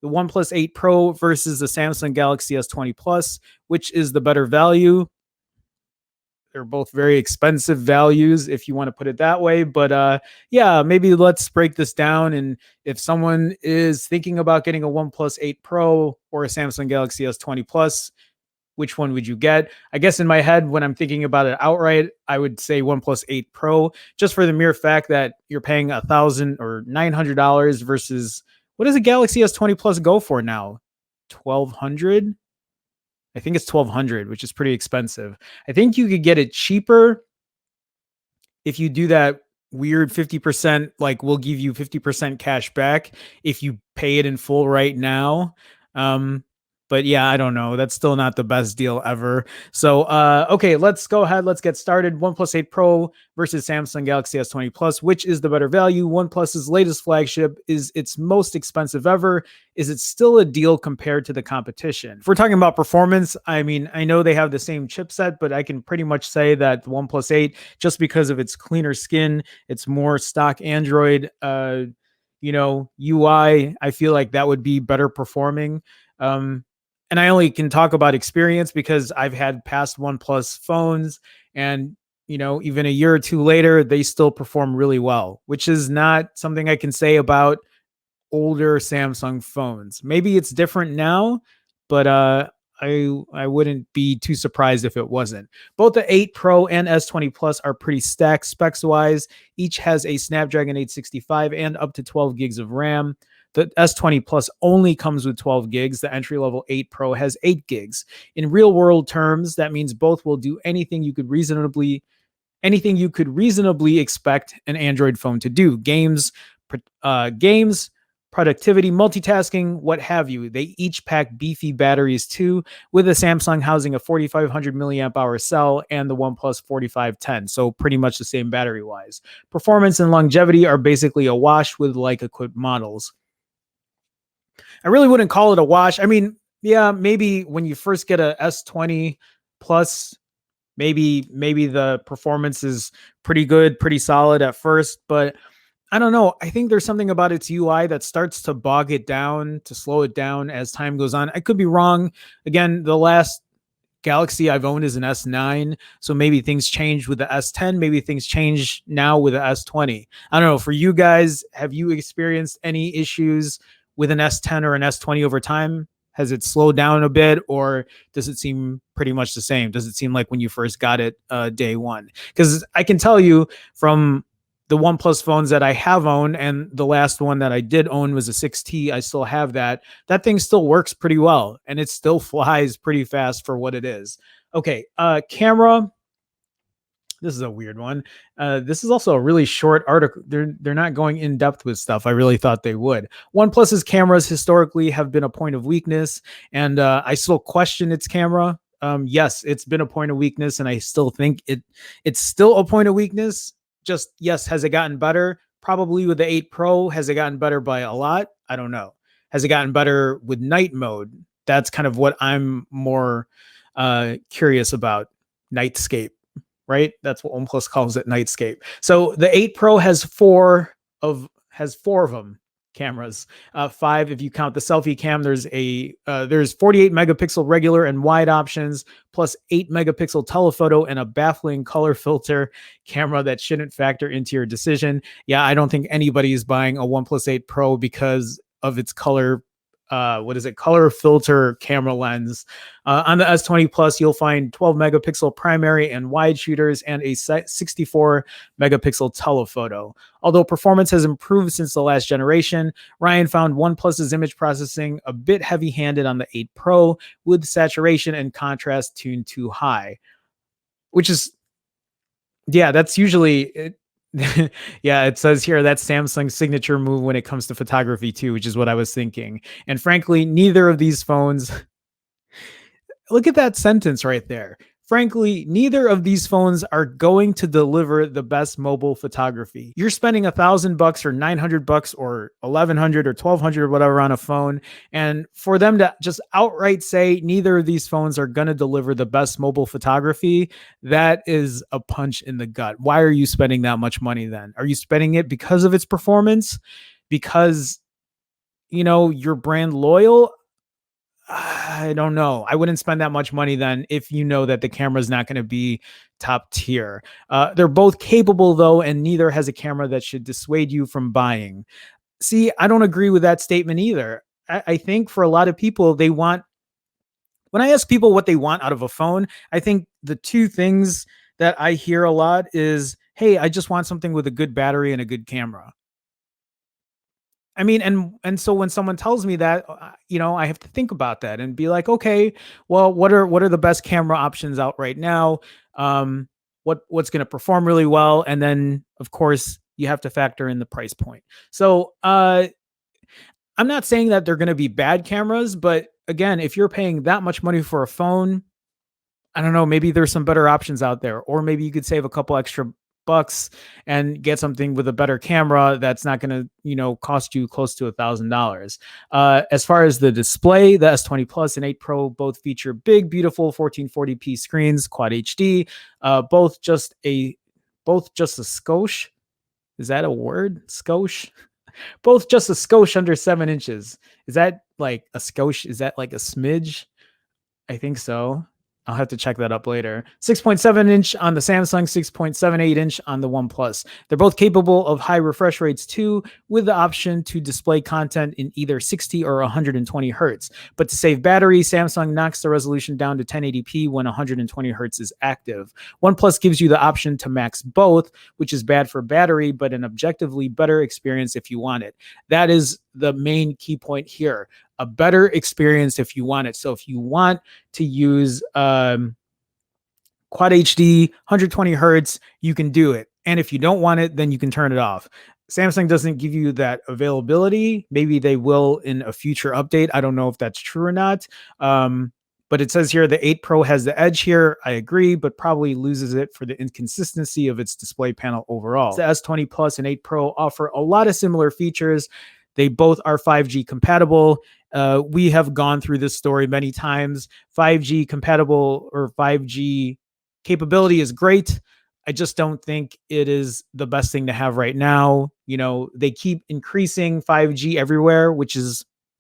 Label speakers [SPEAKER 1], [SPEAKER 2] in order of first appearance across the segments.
[SPEAKER 1] the OnePlus 8 Pro versus the Samsung Galaxy S20 Plus. Which is the better value? They're both very expensive values, if you want to put it that way. But yeah, maybe let's break this down. And if someone is thinking about getting a OnePlus 8 Pro or a Samsung Galaxy S20 Plus, which one would you get? I guess in my head, when I'm thinking about it outright, I would say OnePlus 8 Pro, just for the mere fact that you're paying $1,000 or $900 versus what does a Galaxy S20 Plus go for now? 1,200. I think it's 1,200, which is pretty expensive. I think you could get it cheaper if you do that weird 50%, like we'll give you 50% cash back if you pay it in full right now. But yeah, I don't know. That's still not the best deal ever. So, okay, let's go ahead. Let's get started. OnePlus 8 Pro versus Samsung Galaxy S20 Plus. Which is the better value? OnePlus's latest flagship is its most expensive ever. Is it still a deal compared to the competition? If we're talking about performance, I mean, I know they have the same chipset, but I can pretty much say that the OnePlus 8, just because of its cleaner skin, it's more stock Android, UI, I feel like that would be better performing. And I only can talk about experience because I've had past OnePlus phones and, even a year or two later, they still perform really well, which is not something I can say about older Samsung phones. Maybe it's different now, but I wouldn't be too surprised if it wasn't. Both the 8 Pro and S20 Plus are pretty stacked specs wise. Each has a Snapdragon 865 and up to 12 gigs of RAM. The S20 Plus only comes with 12 gigs. The entry-level 8 Pro has 8 gigs. In real-world terms, that means both will do anything you could reasonably expect an Android phone to do. Games, productivity, multitasking, what have you. They each pack beefy batteries too, with the Samsung housing a 4,500 milliamp hour cell and the OnePlus 4510. So pretty much the same battery-wise. Performance and longevity are basically a wash with like-equipped models. I really wouldn't call it a wash. I mean, yeah, maybe when you first get a S20 Plus, maybe the performance is pretty good, pretty solid at first, but I don't know. I think there's something about its UI that starts to bog it down, to slow it down as time goes on. I could be wrong. Again, the last Galaxy I've owned is an S9, so maybe things changed with the S10. Maybe things change now with the S20. I don't know. For you guys, have you experienced any issues with an S10 or an S20 over time? Has it slowed down a bit, or does it seem pretty much the same? Does it seem like when you first got it day one? Because I can tell you from the OnePlus phones that I have owned, and the last one that I did own was a 6T. I still have that. That thing still works pretty well, and it still flies pretty fast for what it is. Okay, camera. This is a weird one. This is also a really short article. They're not going in depth with stuff. I really thought they would. OnePlus's cameras historically have been a point of weakness, and I still question its camera. Yes, it's been a point of weakness, and I still think it's still a point of weakness. Just, yes, has it gotten better? Probably with the 8 Pro. Has it gotten better by a lot? I don't know. Has it gotten better with night mode? That's kind of what I'm more curious about. Nightscape, right? That's what OnePlus calls it, Nightscape. So the 8 Pro has four of them cameras. 5 if you count the selfie cam. There's 48 megapixel regular and wide options, plus 8 megapixel telephoto and a baffling color filter camera that shouldn't factor into your decision. Yeah, I don't think anybody is buying a OnePlus 8 Pro because of its color filter camera lens. On the S20 Plus, you'll find 12 megapixel primary and wide shooters and a 64 megapixel telephoto. Although performance has improved since the last generation, Ryan found OnePlus's image processing a bit heavy-handed on the 8 Pro, with saturation and contrast tuned too high. Which is, yeah, that's usually it. Yeah, it says here that's Samsung's signature move when it comes to photography too, which is what I was thinking. And frankly, neither of these phones, look at that sentence right there. Frankly, neither of these phones are going to deliver the best mobile photography. You're spending $1,000 or $900 or $1,100 or $1,200 or whatever on a phone, and for them to just outright say neither of these phones are going to deliver the best mobile photography, that is a punch in the gut. Why are you spending that much money then? Are you spending it because of its performance? Because you're brand loyal, I don't know. I wouldn't spend that much money then if you know that the camera's not going to be top tier. They're both capable though, and neither has a camera that should dissuade you from buying. See, I don't agree with that statement either. I think for a lot of people, when I ask people what they want out of a phone, I think the two things that I hear a lot is, hey, I just want something with a good battery and a good camera. I mean, and so when someone tells me that, I have to think about that and be like, okay, well, what are the best camera options out right now? Um, what's going to perform really well, and then of course you have to factor in the price point. So I'm not saying that they're going to be bad cameras, but again, if you're paying that much money for a phone, I don't know, maybe there's some better options out there, or maybe you could save a couple extra bucks and get something with a better camera that's not going to, cost you close to $1,000. As far as the display, the S20 Plus and 8 Pro both feature big, beautiful 1440p screens, Quad HD, both just a skosh. Is that a word? Skosh? Both just a skosh under 7 inches. Is that like a skosh? Is that like a smidge? I think so. I'll have to check that up later. 6.7-inch on the Samsung, 6.78-inch on the OnePlus. They're both capable of high refresh rates too, with the option to display content in either 60 or 120 hertz. But to save battery, Samsung knocks the resolution down to 1080p when 120 hertz is active. OnePlus gives you the option to max both, which is bad for battery, but an objectively better experience if you want it. That is the main key point here. A better experience if you want it. So if you want to use Quad HD, 120 hertz, you can do it. And if you don't want it, then you can turn it off. Samsung doesn't give you that availability. Maybe they will in a future update. I don't know if that's true or not. But it says here the 8 Pro has the edge here. I agree, but probably loses it for the inconsistency of its display panel overall. The S20 Plus and 8 Pro offer a lot of similar features. They both are 5G compatible. We have gone through this story many times. 5G compatible or 5G capability is great. I just don't think it is the best thing to have right now. They keep increasing 5G everywhere,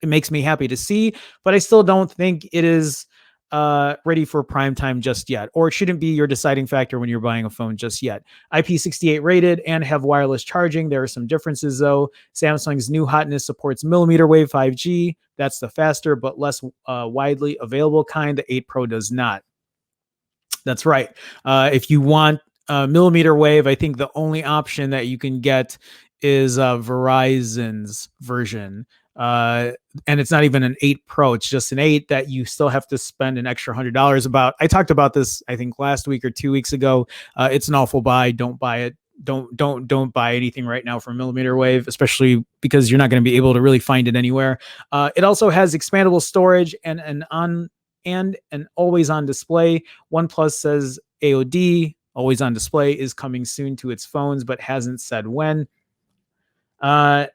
[SPEAKER 1] it makes me happy to see, but I still don't think it is ready for prime time just yet, or it shouldn't be your deciding factor when you're buying a phone just yet. IP68 rated and have wireless charging. There are some differences though. Samsung's new hotness supports millimeter wave 5G. That's the faster but less widely available kind. The 8 Pro does not. That's right. If you want millimeter wave, I think the only option that you can get is Verizon's version. And it's not even an 8 Pro. It's just an 8 that you still have to spend an extra $100 about. I talked about this, I think last week or 2 weeks ago. It's an awful buy. Don't buy it. Don't buy anything right now for millimeter wave, especially because you're not going to be able to really find it anywhere. It also has expandable storage and an always on display. OnePlus says AOD, always on display, is coming soon to its phones, but hasn't said when. Yeah,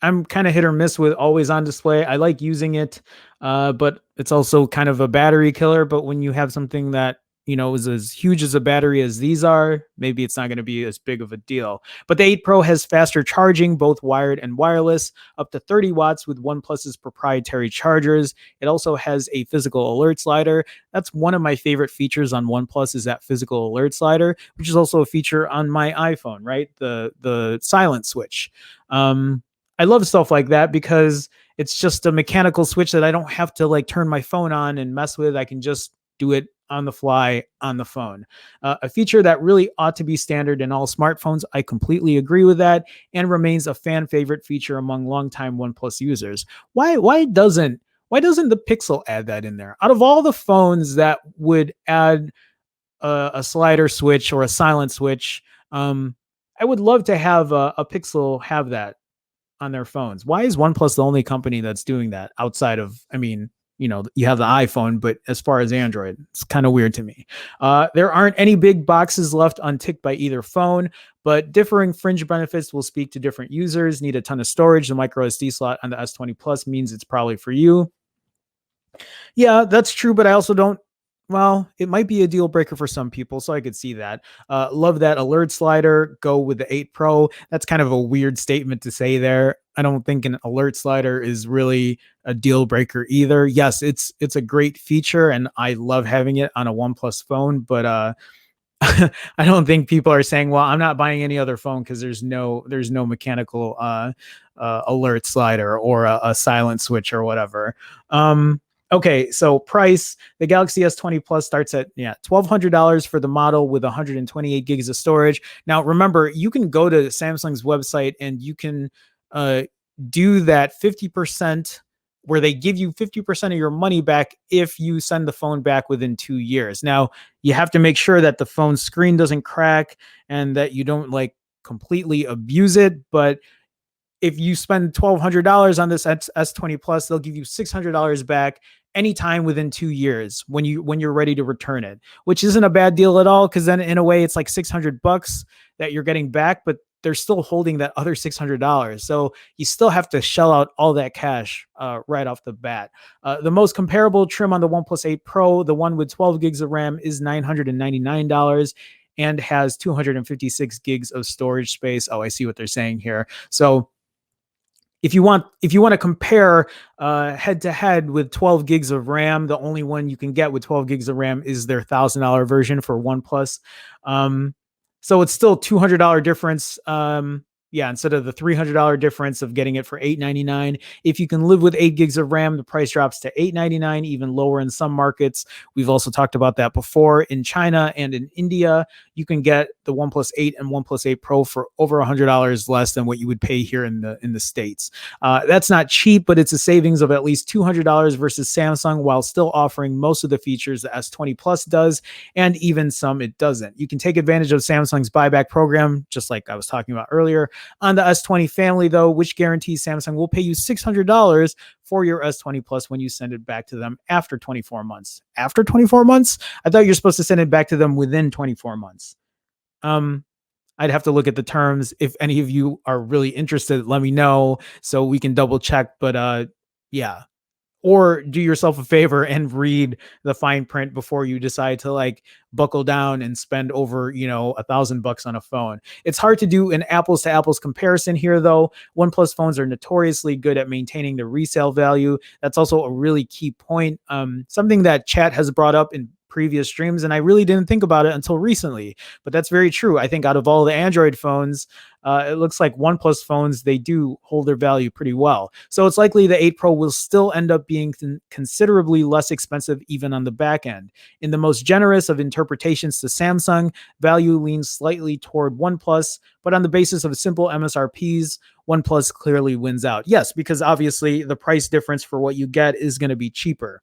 [SPEAKER 1] I'm kind of hit or miss with always on display. I like using it, but it's also kind of a battery killer. But when you have something that is as huge as a battery as these are, maybe it's not going to be as big of a deal. But the 8 Pro has faster charging, both wired and wireless, up to 30 watts with OnePlus's proprietary chargers. It also has a physical alert slider. That's one of my favorite features on OnePlus, is that physical alert slider, which is also a feature on my iPhone, right? The silent switch. I love stuff like that because it's just a mechanical switch that I don't have to like turn my phone on and mess with. I can just do it on the fly on the phone. A feature that really ought to be standard in all smartphones. I completely agree with that, and remains a fan favorite feature among longtime OnePlus users. Why doesn't the Pixel add that in there? Out of all the phones that would add a slider switch or a silent switch, I would love to have a Pixel have that on their phones. Why is OnePlus the only company that's doing that outside of, you have the iPhone, but as far as Android, it's kind of weird to me. There aren't any big boxes left unticked by either phone, but differing fringe benefits will speak to different users. Need a ton of storage. The micro SD slot on the S20 Plus means it's probably for you. Yeah, that's true, but I also don't Well, it might be a deal breaker for some people, so I could see that. Love that alert slider. Go with the 8 Pro. That's kind of a weird statement to say there. I don't think an alert slider is really a deal breaker either. Yes, it's a great feature, and I love having it on a OnePlus phone. But I don't think people are saying, "Well, I'm not buying any other phone because there's no mechanical alert slider or a silent switch or whatever." Um, okay, so price: the Galaxy S20 Plus starts at $1,200 for the model with 128 gigs of storage. Now, remember, you can go to Samsung's website and you can uh, do that 50%, where they give you 50% of your money back if you send the phone back within 2 years. Now, you have to make sure that the phone screen doesn't crack and that you don't like completely abuse it. But if you spend $1,200 on this S20 Plus, they'll give you $600 back anytime within 2 years when you're ready to return it, which isn't a bad deal at all. Because then in a way, it's like $600 that you're getting back, but they're still holding that other $600. So you still have to shell out all that cash right off the bat. The most comparable trim on the OnePlus 8 Pro, the one with 12 gigs of RAM, is $999 and has 256 gigs of storage space. Oh, I see what they're saying here. So if you want to compare head to head with 12 gigs of RAM, the only one you can get with 12 gigs of RAM is their $1,000 version for OnePlus. So it's still $200 difference. Yeah, instead of the $300 difference of getting it for $899. If you can live with 8 gigs of RAM, the price drops to $899, even lower in some markets. We've also talked about that before. In China and in India, you can get the OnePlus 8 and OnePlus 8 Pro for over $100 less than what you would pay here in the States. That's not cheap, but it's a savings of at least $200 versus Samsung, while still offering most of the features the S20 Plus does, and even some it doesn't. You can take advantage of Samsung's buyback program, just like I was talking about earlier. On the S20 family, though, which guarantees Samsung will pay you $600 for your S20 Plus when you send it back to them after 24 months. After 24 months? I thought you're supposed to send it back to them within 24 months. Um, I'd have to look at the terms. If any of you are really interested, let me know so we can double check. But yeah, or do yourself a favor and read the fine print before you decide to like buckle down and spend over $1,000 on a phone. It's hard to do an apples to apples comparison here, though. OnePlus phones are notoriously good at maintaining the resale value. That's also a really key point, something that chat has brought up in previous streams, and I really didn't think about it until recently, but that's very true. I think out of all the Android phones, it looks like OnePlus phones, they do hold their value pretty well. So it's likely the 8 Pro will still end up being considerably less expensive even on the back end. In the most generous of interpretations to Samsung, value leans slightly toward OnePlus, but on the basis of simple MSRPs, OnePlus clearly wins out. Yes, because obviously the price difference for what you get is going to be cheaper.